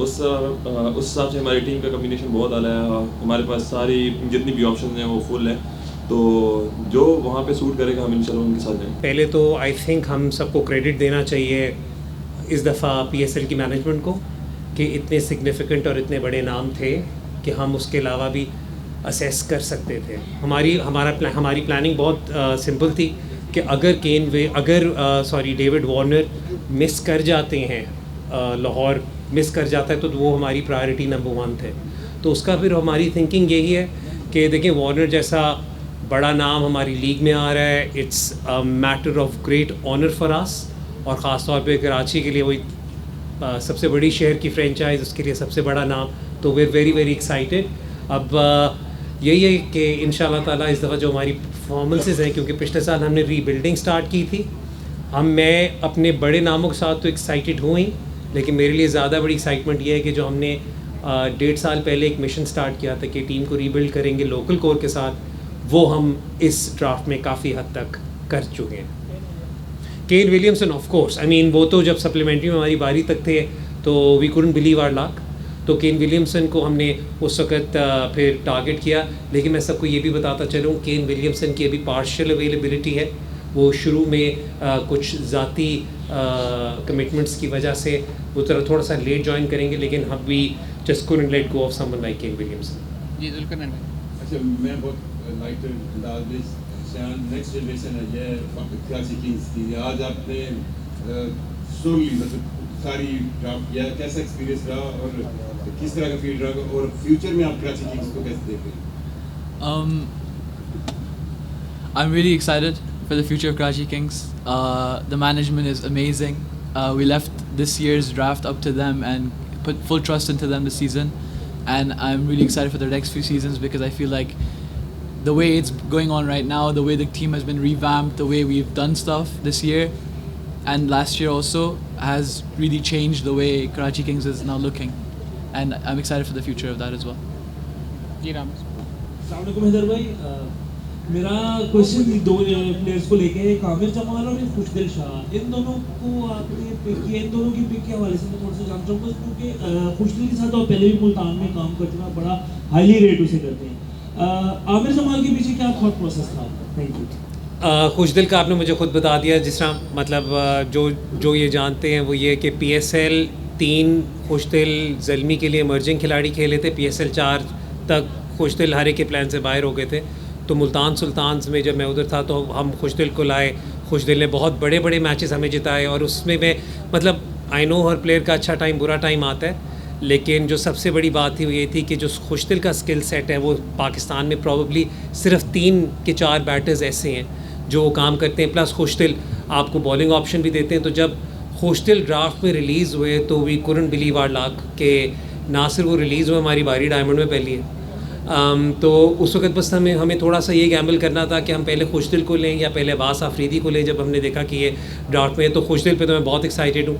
उस हिसाब से हमारी टीम का कम्बिनेशन बहुत आला है। हमारे पास सारी जितनी भी ऑप्शन हैं वो फुल है, तो जो वहाँ पे सूट करेगा हम इंशाल्लाह उनके साथ जाएंगे। पहले तो आई थिंक हम सबको क्रेडिट देना चाहिए इस दफ़ा पीएसएल की मैनेजमेंट को कि इतने सिग्निफिकेंट और इतने बड़े नाम थे कि हम उसके अलावा भी असेस कर सकते थे। हमारी प्लानिंग बहुत सिंपल थी कि अगर डेविड वार्नर मिस कर जाते हैं, लाहौर मिस कर जाता है, तो वो हमारी प्रायोरिटी नंबर 1 थे। तो उसका फिर हमारी थिंकिंग यही है कि देखिए वार्नर जैसा बड़ा नाम हमारी लीग में आ रहा है, it's a matter of great honour for us, और ख़ास तौर पे कराची के लिए वही सबसे बड़ी शहर की फ्रेंचाइज, उसके लिए सबसे बड़ा नाम, तो वे वेरी वेरी एक्साइटेड। अब यही है कि इंशाल्लाह ताला इस दफ़ा जो हमारी परफॉर्मेंसेस हैं, क्योंकि पिछले साल हमने रीबिल्डिंग स्टार्ट की थी, मैं अपने बड़े नामों के साथ तो एक्साइटेड हूँ ही, लेकिन मेरे लिए ज़्यादा बड़ी एक्साइटमेंट ये है कि जो हमने 1.5 साल पहले एक मिशन स्टार्ट किया था कि टीम को रीबिल्ड करेंगे लोकल कोर के साथ, वो हम इस ड्राफ्ट में काफ़ी हद तक कर चुके हैं। Kane Williamson of course, I mean वो तो जब सप्लीमेंट्री में हमारी बारी तक थे तो we couldn't believe our luck, तो केन विलियमसन को हमने उस वक्त फिर टारगेट किया। लेकिन मैं सबको ये भी बताता चलूँ, केन विलियमसन की अभी पार्शियल अवेलेबिलिटी है, वो शुरू में कुछ ज़ाती कमिटमेंट्स की वजह से वो थोड़ा सा लेट ज्वाइन करेंगे, लेकिन हम भी just couldn't let go of someone like Kane Williamson. जी जुल्करनैन भाई। अच्छा, मैं बहुत लाइट अंदाज में नेक्स्ट जनरेशन है ये कराची किंग्स की, आज आपने स्लोली मतलब सारी ड्राफ्ट किया, कैसा एक्सपीरियंस रहा और किस तरह का फील रहा, और फ्यूचर में आप कराची किंग्स को कैसे देख रहे हैं? I'm really excited for the future of Karachi Kings. The management is amazing. We left this year's draft up to them and put full trust into them this season. And I'm really excited for the next few seasons because I feel like the way it's going on right now, the way the team has been revamped, the way we've done stuff this year and last year also has really changed the way Karachi Kings is now looking. And I'm excited for the future of that as well. जी राम। अस्सलाम वालेकुम हैदर भाई, मेरा question दो players को लेके, एक आमिर जमाल और एक खुशदिल शाह, इन दोनों को आपने पिक किया, इन दोनों की पिक के हवाले से मैं थोड़ा सा जानना चाहूँगा, क्योंकि खुशदिल के साथ आप पहले भी मुल्तान में काम कर चुका, बड़ा हाईली रेट उसे करते हैं। आमिर जमाल के पीछे क्या थॉट प्रोसेस था? Thank you. खुशदिल का आपने मुझे खुद बता दिया, जिस तरह मतलब जो ये जानते हैं वो ये कि PSL 3 खुशदिल ज़ल्मी के लिए इमर्जिंग खिलाड़ी खेले थे, PSL 4 तक खुशदिल हर एक के प्लान से बाहर हो गए थे। तो मुल्तान सुल्तान्स में जब मैं उधर था तो हम खुशदिल को लाए, खुशदिल ने बहुत बड़े बड़े मैचेस हमें जिताए, और उसमें मैं मतलब आई नो हर प्लेयर का अच्छा टाइम बुरा टाइम आता है, लेकिन जो सबसे बड़ी बात थी वो ये थी कि जो खुशदिल का स्किल सेट है वो पाकिस्तान में प्रॉबली सिर्फ 3 के 4 बैटर्स ऐसे हैं जो वो काम करते हैं, प्लस खुशदिल आपको बॉलिंग ऑप्शन भी देते हैं। तो जब खुशदिल ड्राफ्ट में रिलीज़ हुए तो we couldn't believe our luck कि ना सिर्फ वो रिलीज़ हुए, हमारी बारी डायमंड में पहली है। तो उस वक्त बस हमें थोड़ा सा ये गैम्बल करना था कि हम पहले खुशदिल को लें या पहले अब्बास आफरीदी को लें। जब हमने देखा कि ये ड्राफ्ट में है तो खुशदिल पे तो मैं बहुत एक्साइटेड हूँ।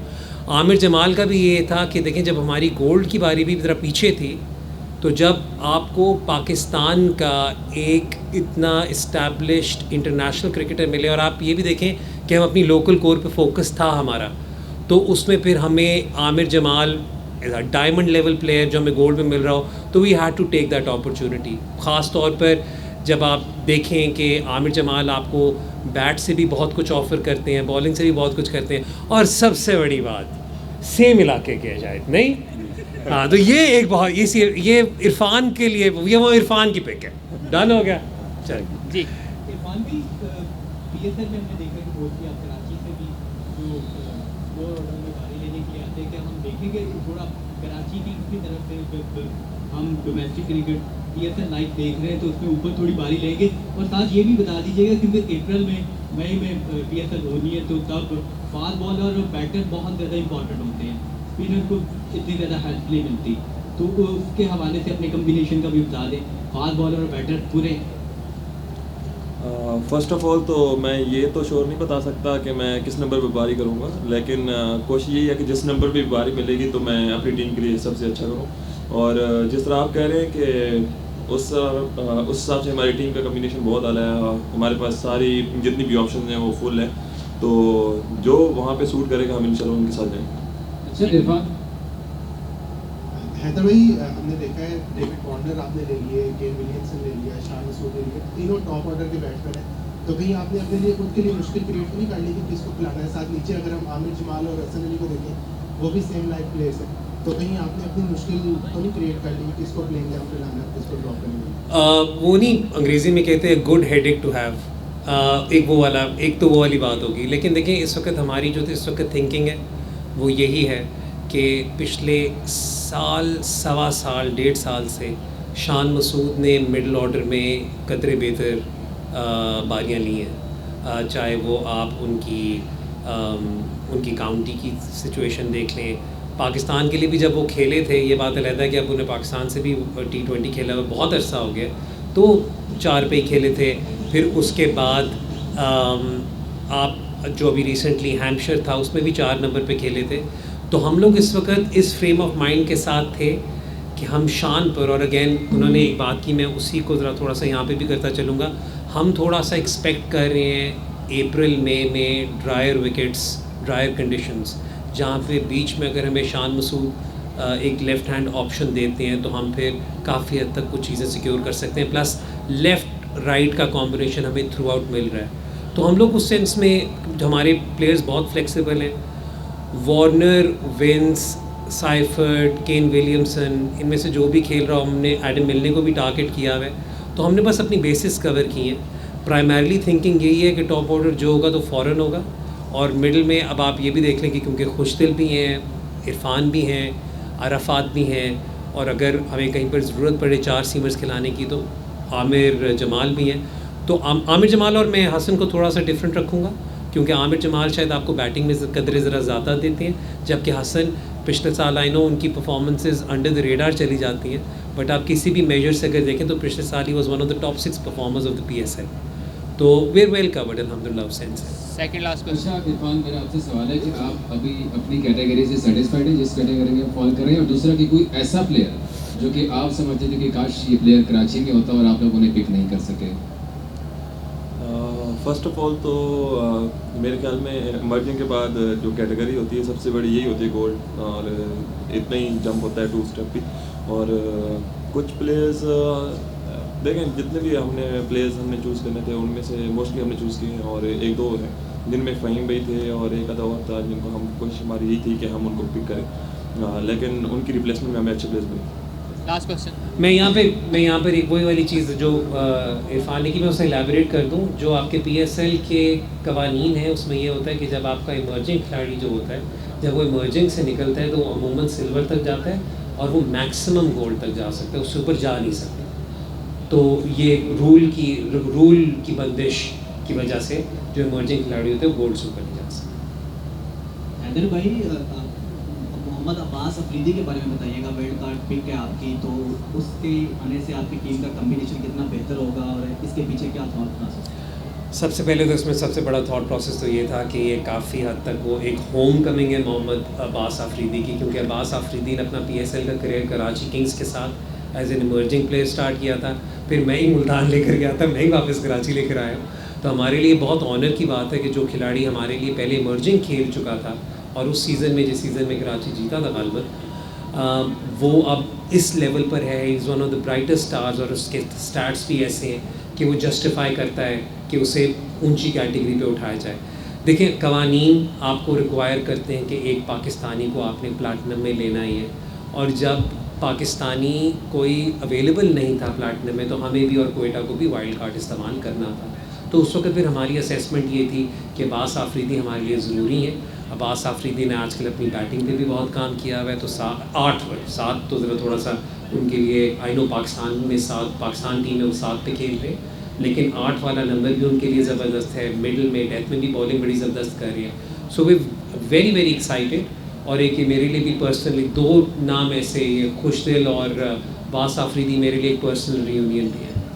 आमिर जमाल का भी ये था कि देखें, जब हमारी गोल्ड की बारी भी ज़रा पीछे थी, तो जब आपको पाकिस्तान का एक इतना इस्टेब्लिश्ड इंटरनेशनल क्रिकेटर मिले, और आप ये भी देखें कि हम अपनी लोकल कोर पे फोकस था हमारा, तो उसमें फिर हमें Aamir Jamal diamond level player जो हमें गोल्ड में मिल रहा हो, तो we had to take that opportunity. ख़ास तौर पर जब आप देखें कि आमिर जमाल आपको बैट से भी बहुत कुछ ऑफ़र करते हैं, बॉलिंग से भी बहुत कुछ करते हैं, और सबसे बड़ी बात सेम इलाके के शायद नहीं, हाँ, तो ये एक बहुत ये इरफान के लिए ये वो इरफान की पिक है, डन हो गया। चलिए जी इरफान भी PSL में हमने देखा कि बहुत ही आप कराची से भी जो वो बारी लेने के लिए आते हैं, क्या हम देखेंगे थोड़ा कराची की तरफ से हम डोमेस्टिक क्रिकेट PSL लाइव देख रहे हैं तो उसमें ऊपर थोड़ी बारी लेंगे? और साथ ये भी बता दीजिएगा क्योंकि अप्रैल में मई में PSL होनी है, तो तब फास्ट बॉलर और बैटर बहुत ज़्यादा इंपॉर्टेंट होते हैं, स्पिनर को इतनी ज़्यादा हेल्प नहीं मिलती, तो उसके हवाले से अपने कम्बिनेशन का भी बता दें, फास्ट बॉलर और बैटर पूरे। फ़र्स्ट ऑफ़ ऑल तो मैं ये तो श्योर नहीं बता सकता कि मैं किस नंबर पर बारी करूँगा, लेकिन कोशिश यही है कि जिस नंबर पर बारी मिलेगी तो मैं अपनी टीम के लिए सबसे अच्छा करूँ। और जिस तरह आप कह रहे हैं कि उस हिसाब से हमारी टीम का कम्बिनेशन बहुत आला है, हमारे पास सारी जितनी भी ऑप्शन हैं वो फुल है, तो जो वहाँ पे सूट करेगा हम इंशाल्लाह उनके साथ जाएंगे। अच्छा इरफान, हैदर भाई, हमने देखा है डेविड वार्नर आपने ले लिए, केन विलियमसन ले लिया, शान मसूद ले लिया, तीनों टॉप ऑर्डर के बैट्समैन हैं। तो कहीं आपने अपने लिए खुद के लिए मुश्किल क्रिएट तो नहीं कर ली कि किसको खिलाना है? साथ नीचे अगर हम आमिर जमाल और हसन अली को देखें, वो भी सेम लाइक प्लेयर्स हैं, तो कहीं आपने अपनी मुश्किल तो नहीं क्रिएट कर ली कि किसको प्लेइंग लेवल पे लाना है, किसको ड्रॉप करना है? वो नहीं, अंग्रेज़ी में कहते हैं गुड हेडेक टू हैव। एक तो वो वाली बात होगी। लेकिन देखिए, इस वक्त हमारी जो इस वक्त थिंकिंग है वो यही है कि पिछले साल, सवा साल, 1.5 साल से शान मसूद ने मिडल ऑर्डर में कदरे बेहतर बारियाँ ली हैं। चाहे वो आप उनकी काउंटी की सिचुएशन देख लें, पाकिस्तान के लिए भी जब वो खेले थे, ये बात अलग है कि अब उन्हें पाकिस्तान से भी T20 खेला हुआ बहुत अरसा हो गया, तो 4 पे ही खेले थे। फिर उसके बाद आप जो अभी रिसेंटली हैम्पशायर था उसमें भी 4 नंबर पे खेले थे। तो हम लोग इस वक्त इस फ्रेम ऑफ माइंड के साथ थे कि हम शान पर, और अगेन उन्होंने एक बात की, मैं उसी को ज़रा थोड़ा सा यहाँ पे भी करता चलूँगा, हम थोड़ा सा एक्सपेक्ट कर रहे हैं अप्रैल मई में ड्रायर विकेट्स, ड्रायर कंडीशंस, जहाँ पे बीच में अगर हमें शान मसूद एक लेफ़्ट हैंड ऑप्शन देते हैं तो हम फिर काफ़ी हद तक कुछ चीज़ें सिक्योर कर सकते हैं। प्लस लेफ़्ट राइट का कॉम्बिनेशन हमें थ्रू आउट मिल रहा है। तो हम लोग उस सेंस में हमारे प्लेयर्स बहुत फ्लेक्सिबल हैं। Warner, Vince, Seifert, Kane Williamson, इनमें से जो भी खेल रहा हो, हमने एडम मिलने को भी टारगेट किया हुआ है। तो हमने बस अपनी बेसिस कवर की हैं। प्राइमरली थिंकिंग यही है कि टॉप ऑर्डर जो होगा तो फ़ौरन होगा, और मिडल में अब आप ये भी देख लें कि क्योंकि खुशदिल भी हैं, इरफान भी हैं, अरफात भी हैं, और अगर हमें कहीं पर ज़रूरत पड़े 4 सीमर्स खिलाने की तो आमिर जमाल भी हैं। तो आमिर जमाल और मैं हसन को थोड़ा सा डिफरेंट रखूँगा, क्योंकि आमिर जमाल शायद आपको बैटिंग में कदरे ज़रा ज़्यादा देते हैं, जबकि हसन पिछले साल आई नो उनकी परफॉर्मेंसेस अंडर द रेडार चली जाती हैं, बट आप किसी भी मेजर से अगर देखें तो पिछले साल he was one of the top 6 performers of the PSL। तो वेर वेल कवर्ड अल्हम्दुलिल्लाह सेंस है। Second last question. अच्छा इरफान, मेरा आपसे सवाल है कि आप अभी अपनी कैटेगरी से सेटिस्फाइड हैं, जिस कैटेगरी में फॉल कर रहे हैं, और दूसरा कि कोई ऐसा प्लेयर जो कि आप समझते थे कि काश ये प्लेयर कराची में होता और आप लोग उन्हें पिक नहीं कर सके? फ़र्स्ट ऑफ ऑल तो मेरे ख्याल में इमर्जिंग के बाद जो कैटेगरी होती है सबसे बड़ी यही होती है गोल्ड, और इतना ही जंप होता है 2 स्टेप भी। और कुछ प्लेयर्स देखें, जितने भी हमने चूज़ करने थे उनमें से मोस्टली हमने चूज़ किए, और 1-2 हैं जिनमें फ़हीम भाई थे और एक आधा और था जिनको हम कोशिश हमारी यही थी कि हम उनको पिक करें, लेकिन उनकी रिप्लेसमेंट में हमें अच्छे प्लेयर्स मिले। Last question. मैं यहाँ पर एक वही वाली चीज़ जो इरफान ने की, मैं उसे एलैबोरेट कर दूँ। जो आपके PSL के कवानीन है उसमें ये होता है कि जब आपका इमर्जिंग खिलाड़ी जो होता है, जब वो इमर्जिंग से निकलता है तो वो अमूमन सिल्वर तक जाता है और वो मैक्सिमम गोल्ड तक जा सकता है, उससे ऊपर जा नहीं सकता। तो ये रूल की बंदिश की वजह से जो इमर्जिंग खिलाड़ी होते हैं वो गोल्ड से ऊपर नहीं जा सकते। हैदर भाई, मोहम्मद अब्बास अफरीदी के बारे में बताइएगा, वाइल्ड कार्ड पिक है आपकी, तो उसके आने से आपकी टीम का कम्बिनेशन कितना बेहतर होगा और इसके पीछे क्या थॉट प्रोसेस? सबसे पहले तो इसमें सबसे बड़ा थॉट प्रोसेस तो ये था कि ये काफ़ी हद तक वो एक होम कमिंग है मोहम्मद अब्बास अफरीदी की, क्योंकि अब्बास अफरीदी ने अपना PSL का करियर कराची किंग्स के साथ as an emerging player start किया था। फिर मैं ही मुल्तान लेकर गया था, मैं ही वापस कराची लेकर आया। तो हमारे लिए बहुत ऑनर की बात है कि जो खिलाड़ी हमारे लिए पहले इमर्जिंग खेल चुका था और उस सीज़न में, जिस सीज़न में कराची जीता था गालिबन, वो अब इस लेवल पर है। Is one of the brightest stars, और उसके स्टैट्स भी ऐसे हैं कि वो जस्टिफाई करता है कि उसे ऊंची कैटेगरी पे उठाया जाए। देखिए, कवानीन आपको रिक्वायर करते हैं कि एक पाकिस्तानी को आपने प्लैटिनम में लेना ही है, और जब पाकिस्तानी कोई अवेलेबल नहीं था प्लैटिनम में, तो हमें भी और कोयटा को भी वाइल्ड कार्ड इस्तेमाल करना था। तो उस वक्त फिर हमारी असेसमेंट ये थी कि अब्बास आफरीदी हमारे लिए ज़रूरी है। अब्बास आफरीदी ने आजकल अपनी बैटिंग पे भी बहुत काम किया हुआ है, तो 7 तो ज़रा थोड़ा सा उनके लिए, आई नो पाकिस्तान में 7 पाकिस्तान टीम में वो 7 पे खेल रहे, लेकिन 8 वाला नंबर भी उनके लिए ज़बरदस्त है। मिडल में, डेथ में भी बॉलिंग बड़ी ज़बरदस्त कर रही है। So we very very excited. और एक ये मेरे लिए भी पर्सनली 2 नाम ऐसे, ये खुशदिल और अब्बास आफरीदी मेरे लिए एक पर्सनल रियूनियन भी है।